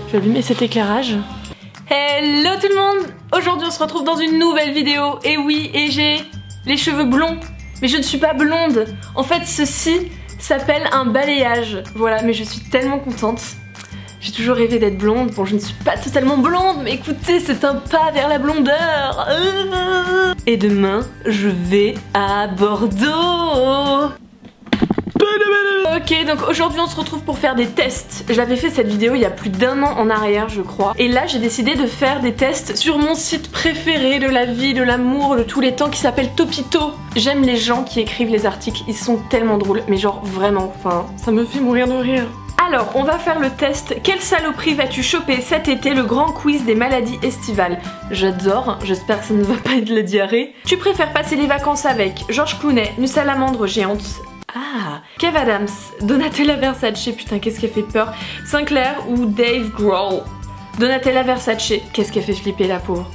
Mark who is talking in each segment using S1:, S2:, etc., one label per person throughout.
S1: Je vais allumer cet éclairage. Hello tout le monde! Aujourd'hui on se retrouve dans une nouvelle vidéo. Et oui, et j'ai les cheveux blonds. Mais je ne suis pas blonde. En fait ceci s'appelle un balayage. Voilà, mais je suis tellement contente. J'ai toujours rêvé d'être blonde. Bon, je ne suis pas totalement blonde, mais écoutez, c'est un pas vers la blondeur. Et demain, je vais à Bordeaux. Ok, donc aujourd'hui on se retrouve pour faire des tests. J'avais fait cette vidéo il y a plus d'1 an en arrière, je crois. Et là, j'ai décidé de faire des tests sur mon site préféré de la vie, de l'amour, de tous les temps, qui s'appelle Topito. J'aime les gens qui écrivent les articles, ils sont tellement drôles. Mais genre vraiment, enfin, ça me fait mourir de rire. Alors, on va faire le test. Quelle saloperie vas-tu choper cet été? Le grand quiz des maladies estivales. J'adore, j'espère que ça ne va pas être de la diarrhée. Tu préfères passer les vacances avec Georges Clooney, une salamandre géante? Ah, Kev Adams, Donatella Versace, putain qu'est-ce qu'elle fait peur. Sinclair ou Dave Grohl? Donatella Versace, qu'est-ce qu'elle fait flipper la pauvre.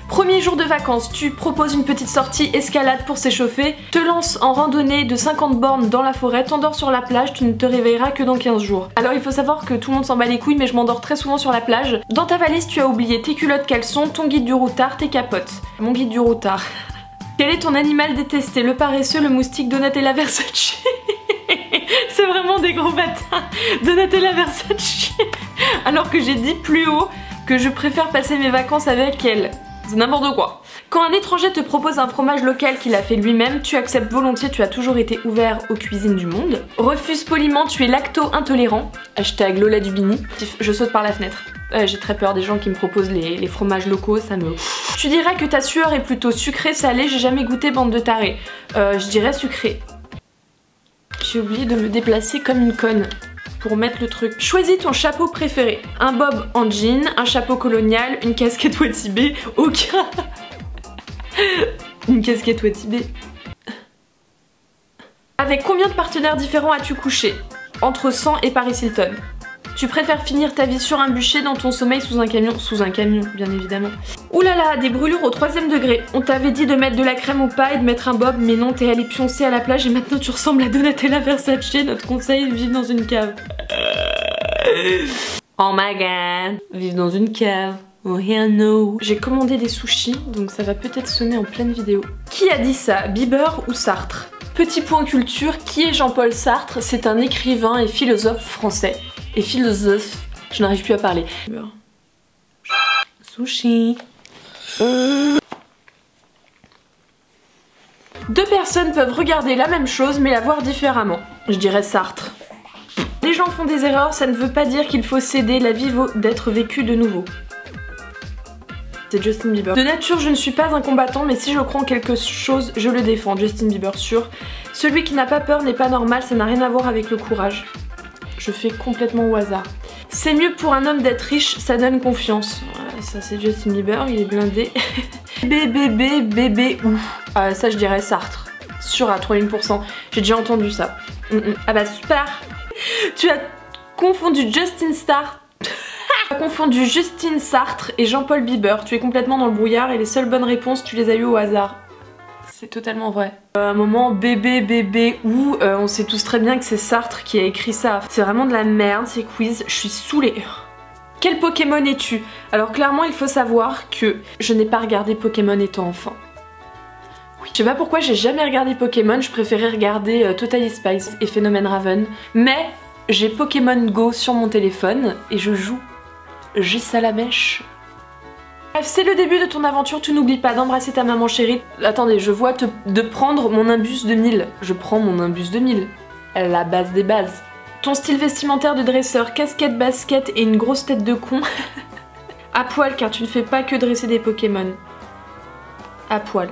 S1: Premier jour de vacances, tu proposes une petite sortie escalade pour s'échauffer, te lances en randonnée de 50 bornes dans la forêt, t'endors sur la plage, tu ne te réveilleras que dans 15 jours. Alors il faut savoir que tout le monde s'en bat les couilles, mais je m'endors très souvent sur la plage. Dans ta valise, tu as oublié tes culottes caleçons, ton guide du routard, tes capotes. Mon guide du routard. Quel est ton animal détesté? Le paresseux, le moustique, Donatella Versace. C'est vraiment des gros bâtards. Donatella Versace. Alors que j'ai dit plus haut que je préfère passer mes vacances avec elle. C'est n'importe quoi. Quand un étranger te propose un fromage local qu'il a fait lui-même, tu acceptes volontiers, tu as toujours été ouvert aux cuisines du monde. Refuse poliment, tu es lacto-intolérant. Hashtag Lola Dubini. Je saute par la fenêtre. J'ai très peur des gens qui me proposent les fromages locaux, ça me... Tu dirais que ta sueur est plutôt sucrée, salée, j'ai jamais goûté, bande de tarés. Je dirais sucrée. J'ai oublié de me déplacer comme une conne pour mettre le truc. Choisis ton chapeau préféré. Un bob en jean, un chapeau colonial, une casquette Watibé, aucun... Une casquette Watibé. Avec combien de partenaires différents as-tu couché? Entre 100 et Paris Hilton. Tu préfères finir ta vie sur un bûcher, dans ton sommeil, sous un camion? Sous un camion, bien évidemment. Ouh là là, des brûlures au 3e degré. On t'avait dit de mettre de la crème au pas et de mettre un bob, mais non, t'es allé pioncer à la plage et maintenant tu ressembles à Donatella Versace. Notre conseil, vivre dans une cave. Oh my god, vivre dans une cave. Oh hell no. J'ai commandé des sushis, donc ça va peut-être sonner en pleine vidéo. Qui a dit ça? Bieber ou Sartre? Petit point culture, qui est Jean-Paul Sartre? C'est un écrivain et philosophe français. Et philosophe, je n'arrive plus à parler. Sushi. Deux personnes peuvent regarder la même chose mais la voir différemment. Je dirais Sartre. Les gens font des erreurs, ça ne veut pas dire qu'il faut céder, la vie vaut d'être vécue de nouveau. C'est Justin Bieber. De nature, je ne suis pas un combattant, mais si je crois en quelque chose, je le défends. Justin Bieber, sûr. Celui qui n'a pas peur n'est pas normal, ça n'a rien à voir avec le courage. Je fais complètement au hasard. C'est mieux pour un homme d'être riche, ça donne confiance. Ouais, ça c'est Justin Bieber, il est blindé. Bébé ou ça je dirais Sartre. Sûr à 3000%. J'ai déjà entendu ça. Ah bah super. Tu as confondu Justin Sartre. Tu as confondu Justine Sartre et Jean-Paul Bieber. Tu es complètement dans le brouillard et les seules bonnes réponses tu les as eues au hasard. C'est totalement vrai. À un moment, bébé ou on sait tous très bien que c'est Sartre qui a écrit ça. C'est vraiment de la merde ces quiz, je suis saoulée. Quel Pokémon es-tu? Alors clairement il faut savoir que je n'ai pas regardé Pokémon étant enfant. Oui. Je sais pas pourquoi j'ai jamais regardé Pokémon, je préférais regarder Totally Spies et Phénomène Raven. Mais j'ai Pokémon Go sur mon téléphone et je joue. J'ai Salamèche. Bref, c'est le début de ton aventure, tu n'oublies pas d'embrasser ta maman chérie. Attendez, je vois de prendre mon imbus 2000. Je prends mon imbus 2000. La base des bases. Ton style vestimentaire de dresseur, casquette, basket et une grosse tête de con. À poil, car tu ne fais pas que dresser des Pokémon. À poil.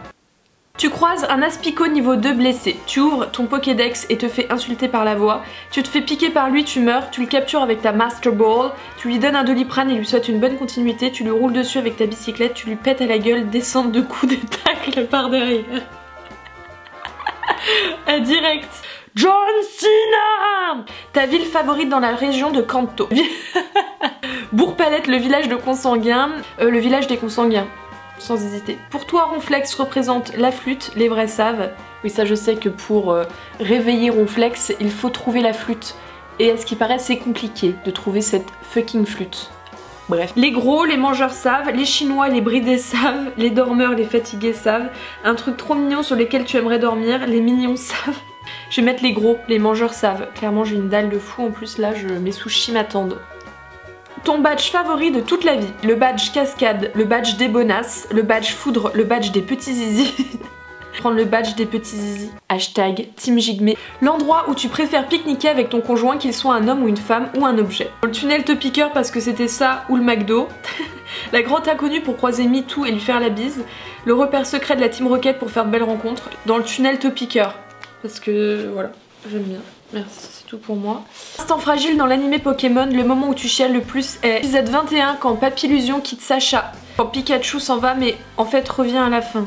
S1: Tu croises un Aspico niveau 2 blessé. Tu ouvres ton Pokédex et te fais insulter par la voix. Tu te fais piquer par lui, tu meurs. Tu le captures avec ta Master Ball. Tu lui donnes un Doliprane et lui souhaites une bonne continuité. Tu lui roules dessus avec ta bicyclette. Tu lui pètes à la gueule, descente de coups de tacle par derrière. À direct. John Cena. Ta ville favorite dans la région de Kanto. Bourg-Palette, le village de consanguins. Le village des consanguins. Sans hésiter. Pour toi, Ronflex représente la flûte, les vrais savent. Oui, ça je sais que pour réveiller Ronflex, il faut trouver la flûte. Et à ce qui paraît, c'est compliqué de trouver cette fucking flûte. Bref. Les gros, les mangeurs savent, les chinois, les bridés savent, les dormeurs, les fatigués savent. Un truc trop mignon sur lequel tu aimerais dormir, les mignons savent. Je vais mettre les gros, les mangeurs savent. Clairement j'ai une dalle de fou, en plus là mes sushis m'attendent. Ton badge favori de toute la vie. Le badge cascade, le badge des bonasses, le badge foudre, le badge des petits zizi. Prendre le badge des petits zizi. Hashtag Team Jigmé. L'endroit où tu préfères pique-niquer avec ton conjoint, qu'il soit un homme ou une femme ou un objet. Le tunnel te piqueur parce que c'était ça ou le McDo. La grande inconnue pour croiser MeToo et lui faire la bise. Le repère secret de la Team Rocket pour faire de belles rencontres. Dans le tunnel te piqueur. Parce que voilà, j'aime bien. Merci, c'est tout pour moi. Instant fragile dans l'animé Pokémon, le moment où tu chiales le plus est épisode 21 quand Papillusion quitte Sacha. Quand Pikachu s'en va mais en fait revient à la fin.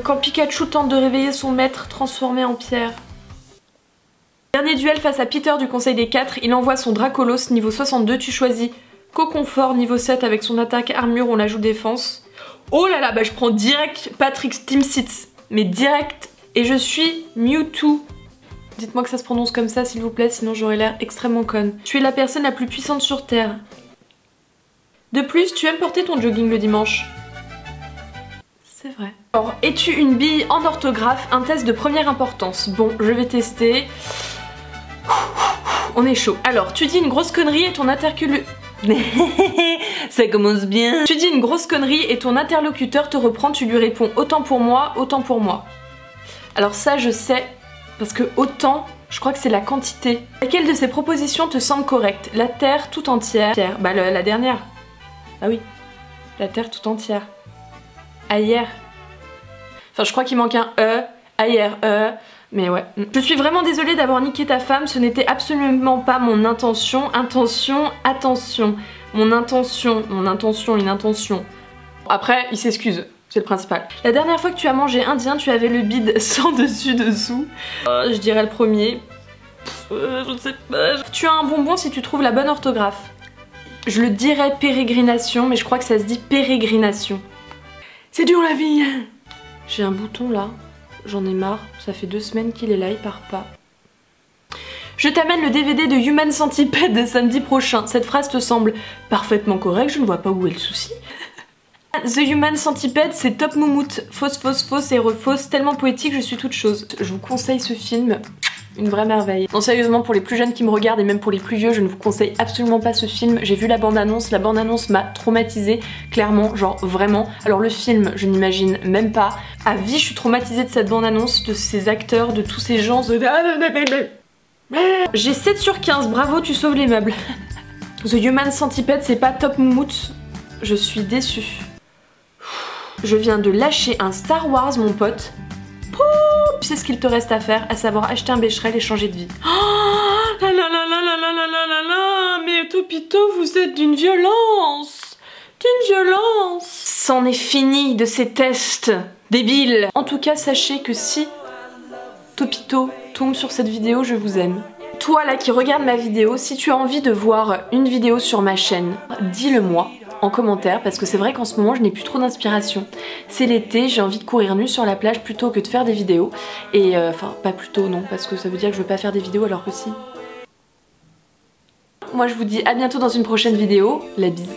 S1: Quand Pikachu tente de réveiller son maître transformé en pierre. Dernier duel face à Peter du Conseil des 4, il envoie son Dracolos niveau 62, tu choisis Coconfort niveau 7 avec son attaque armure, on l'ajoute défense. Oh là là, bah je prends direct Patrick's Team Sits, mais direct, et je suis Mewtwo. Dites-moi que ça se prononce comme ça s'il vous plaît, sinon j'aurais l'air extrêmement conne. Tu es la personne la plus puissante sur Terre. De plus, tu aimes porter ton jogging le dimanche. C'est vrai. Alors, es-tu une bille en orthographe? Un test de première importance. Bon, je vais tester. On est chaud. Alors, tu dis une grosse connerie et ton interlocuteur... Ça commence bien. Tu dis une grosse connerie et ton interlocuteur te reprend, tu lui réponds autant pour moi, autant pour moi. Alors ça, je sais, parce que autant, je crois que c'est la quantité. Laquelle de ces propositions te semble correcte? La Terre tout entière. Bah la dernière. Ah oui. La Terre tout entière. Ailleurs. Enfin, je crois qu'il manque un E. Ailleurs, mais ouais. Je suis vraiment désolée d'avoir niqué ta femme, ce n'était absolument pas mon intention. Attention. Une intention. Après, il s'excuse. C'est le principal. La dernière fois que tu as mangé indien, tu avais le bide sans dessus-dessous. Je dirais le premier. Je ne sais pas. Tu as un bonbon si tu trouves la bonne orthographe. Je le dirais pérégrination, mais je crois que ça se dit pérégrination. C'est dur la vie. J'ai un bouton là. J'en ai marre. Ça fait 2 semaines qu'il est là, il part pas. Je t'amène le DVD de Human Centipede samedi prochain. Cette phrase te semble parfaitement correcte, je ne vois pas où est le souci. The Human Centipede, c'est top moumoute. Fausse et refausse, tellement poétique, je suis toute chose. Je vous conseille ce film, une vraie merveille. Non, sérieusement, pour les plus jeunes qui me regardent et même pour les plus vieux, je ne vous conseille absolument pas ce film. J'ai vu la bande-annonce m'a traumatisée, clairement, genre vraiment. Alors le film, je n'imagine même pas. À vie, je suis traumatisée de cette bande-annonce, de ces acteurs, de tous ces gens. J'ai 7 sur 15, bravo, tu sauves les meubles. The Human Centipede, c'est pas top moumoute. Je suis déçue. Je viens de lâcher un Star Wars, mon pote. Tu sais ce qu'il te reste à faire, à savoir acheter un Becherel et changer de vie. Oh là là là là là là là là là là, mais Topito, vous êtes d'une violence. D'une violence. C'en est fini de ces tests débiles. En tout cas, sachez que si Topito tombe sur cette vidéo, je vous aime. Toi là qui regarde ma vidéo, si tu as envie de voir une vidéo sur ma chaîne, dis-le moi en commentaire, parce que c'est vrai qu'en ce moment je n'ai plus trop d'inspiration. C'est l'été, j'ai envie de courir nue sur la plage plutôt que de faire des vidéos. Et enfin pas plutôt non, parce que ça veut dire que je veux pas faire des vidéos alors que si. Moi je vous dis à bientôt dans une prochaine vidéo, la bise.